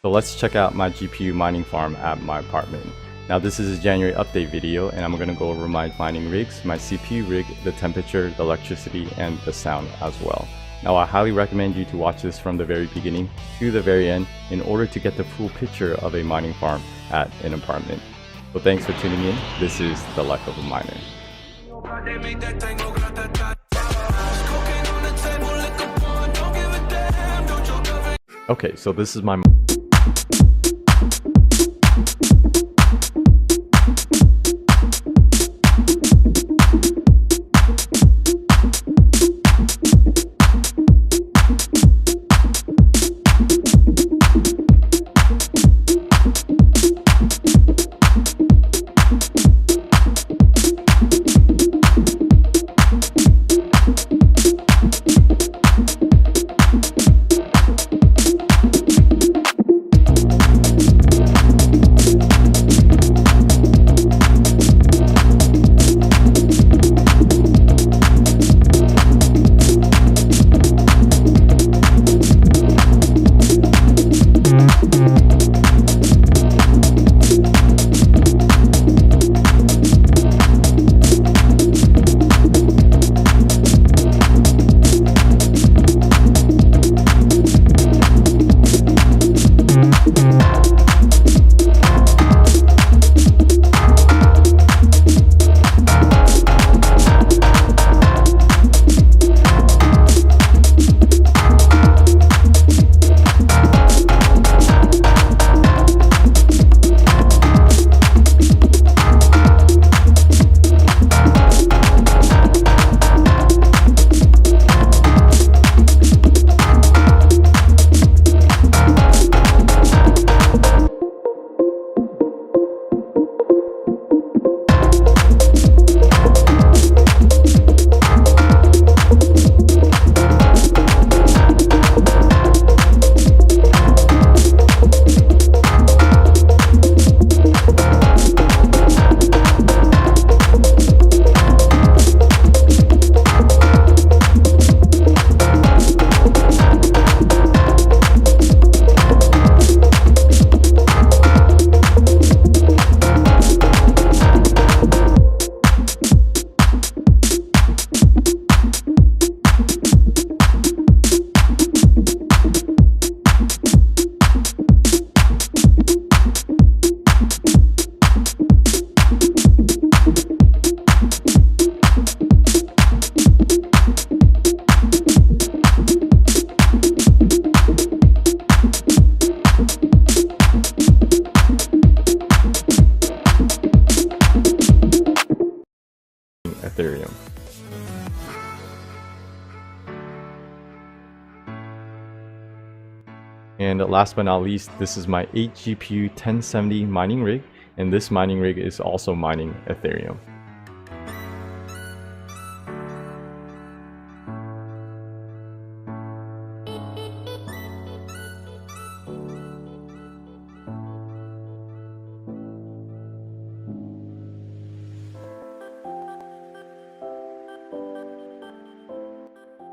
So let's check out my GPU mining farm at my apartment. Now this is a January update video and I'm going to go over my mining rigs, my CPU rig, the temperature, the electricity, and the sound as well. Now I highly recommend you to watch this from the very beginning to the very end in order to get the full picture of a mining farm at an apartment. So thanks for tuning in. This is the life of a miner. Okay, so this is my Ethereum. And last but not least, this is my 8 GPU 1070 mining rig, and this mining rig is also mining Ethereum.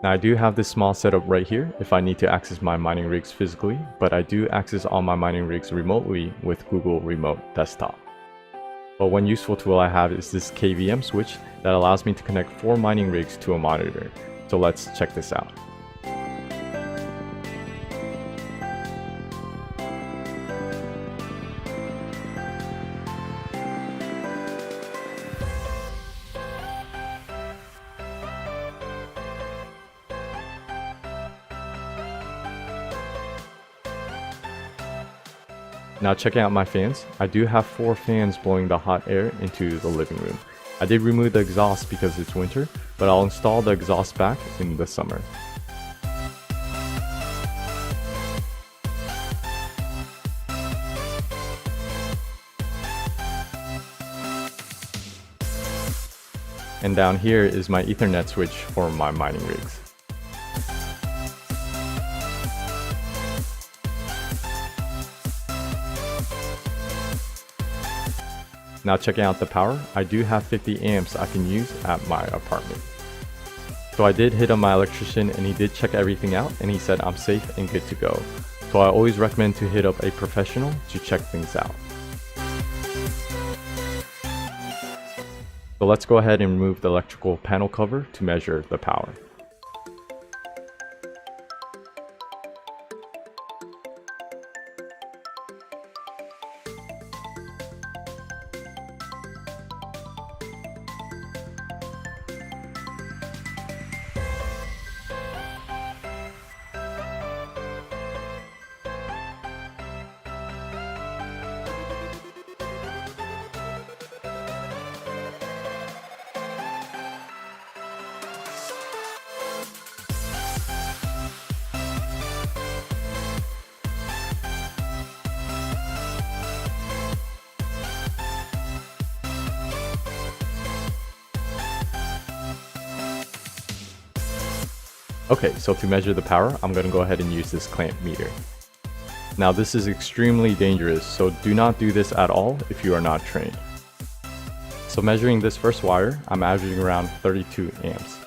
Now I do have this small setup right here if I need to access my mining rigs physically, but I do access all my mining rigs remotely with Google Remote Desktop. But one useful tool I have is this KVM switch that allows me to connect 4 mining rigs to a monitor. So let's check this out. Now checking out my fans, I do have 4 fans blowing the hot air into the living room. I did remove the exhaust because it's winter, but I'll install the exhaust back in the summer. And down here is my Ethernet switch for my mining rigs. Now checking out the power, I do have 50 amps I can use at my apartment. So I did hit on my electrician and he did check everything out and he said I'm safe and good to go. So I always recommend to hit up a professional to check things out. So let's go ahead and remove the electrical panel cover to measure the power. Okay, so to measure the power, I'm going to go ahead and use this clamp meter. Now this is extremely dangerous, so do not do this at all if you are not trained. So measuring this first wire, I'm averaging around 32 amps.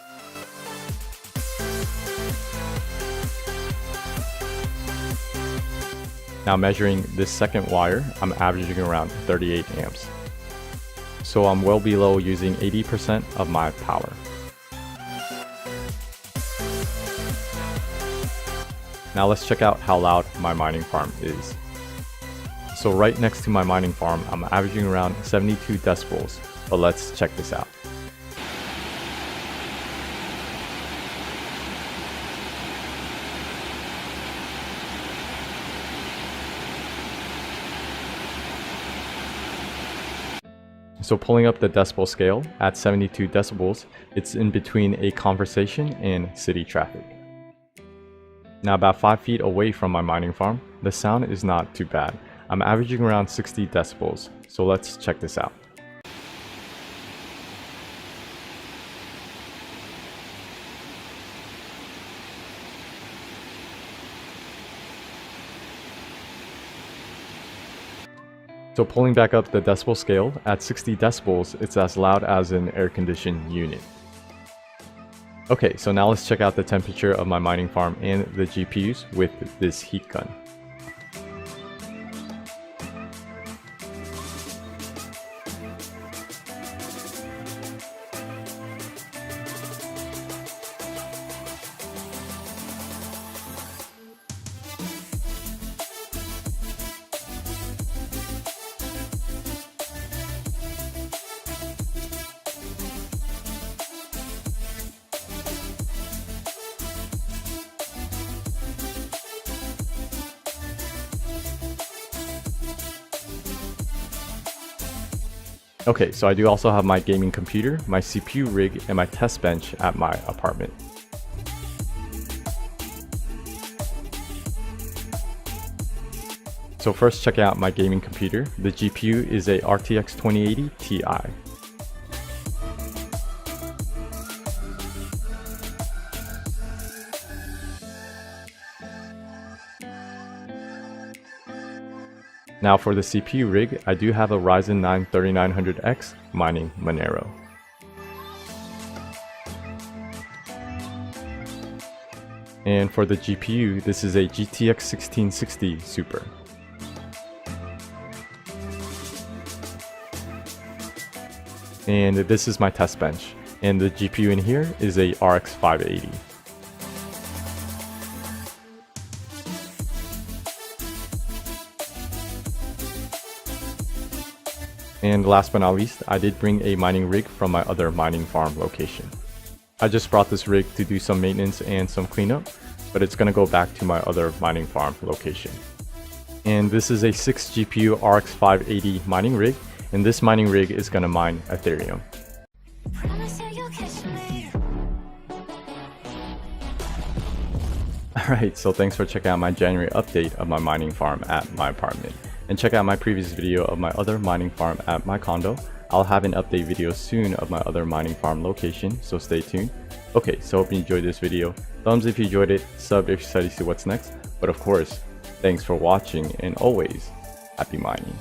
Now measuring this second wire, I'm averaging around 38 amps. So I'm well below using 80% of my power. Now let's check out how loud my mining farm is. So right next to my mining farm, I'm averaging around 72 decibels, but let's check this out. So pulling up the decibel scale at 72 decibels, it's in between a conversation and city traffic. Now about 5 feet away from my mining farm, the sound is not too bad. I'm averaging around 60 decibels, so let's check this out. So pulling back up the decibel scale, at 60 decibels, it's as loud as an air-conditioned unit. Okay, so now let's check out the temperature of my mining farm and the GPUs with this heat gun. Okay, so I do also have my gaming computer, my CPU rig, and my test bench at my apartment. So first check out my gaming computer. The GPU is a RTX 2080 Ti. Now for the CPU rig, I do have a Ryzen 9 3900X mining Monero. And for the GPU, this is a GTX 1660 Super. And this is my test bench. And the GPU in here is a RX 580. And last but not least, I did bring a mining rig from my other mining farm location. I just brought this rig to do some maintenance and some cleanup, but it's going to go back to my other mining farm location. And this is a 6 GPU RX 580 mining rig, and this mining rig is going to mine Ethereum. Alright, so thanks for checking out my January update of my mining farm at my apartment. And check out my previous video of my other mining farm at my condo. I'll have an update video soon of my other mining farm location, so stay tuned. Okay, so hope you enjoyed this video. Thumbs if you enjoyed it, sub if you decided to see what's next. But of course, thanks for watching, and always, happy mining.